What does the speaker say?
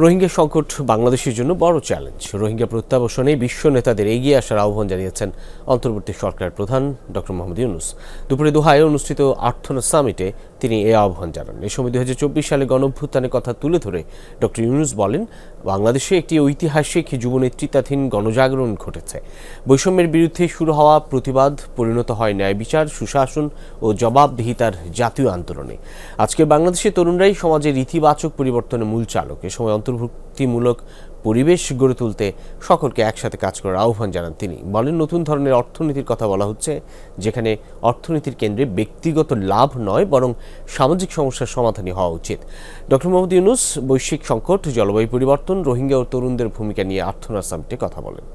রোহিঙ্গা সংকট বাংলাদেশের জন্য বড় চ্যালেঞ্জ। রোহিঙ্গা প্রত্যাবাসনে বিশ্ব নেতাদের এগিয়ে আসার আহ্বান জানিয়েছেন অন্তর্বর্তী সরকার প্রধান ডক্টর মোহাম্মদ ইউনূস। দুপুরে দোহায় অনুষ্ঠিত আর্থনা সামিটে তিনি এই আহ্বান জানান। এ সময় 2024 সালে গণঅভ্যুত্থানের কথা তুলে ধরে ডক্টর ইউনূস বলেন, বাংলাদেশে একটি ঐতিহাসিক যুবনেতৃত্বাধীন গণজাগরণ ঘটেছে। বৈষম্যের বিরুদ্ধে শুরু হওয়া প্রতিবাদ পরিণত হয় ন্যায় বিচার, সুশাসন ও জবাবদিহিতার জাতীয় আন্দোলনে। আজকে বাংলাদেশের তরুণরাই সমাজের ইতিবাচক পরিবর্তনের মূল চালক। এ সময় অন্তর্ভুক্তিমূলক পরিবেশ গড়ে তুলতে সকলকে একসাথে কাজ করার আহ্বান জানান তিনি। বলেন, নতুন ধরনের অর্থনীতির কথা বলা হচ্ছে, যেখানে অর্থনীতির কেন্দ্রে ব্যক্তিগত লাভ নয় বরং সামাজিক সমস্যার সমাধানই হওয়া উচিত। ডক্টর মোহাম্মদ ইউনূস বৈশ্বিক সংকট, জলবায়ু পরিবর্তন, রোহিঙ্গা ও তরুণদের ভূমিকা নিয়ে আর্থনা সামিটে কথা বলেন।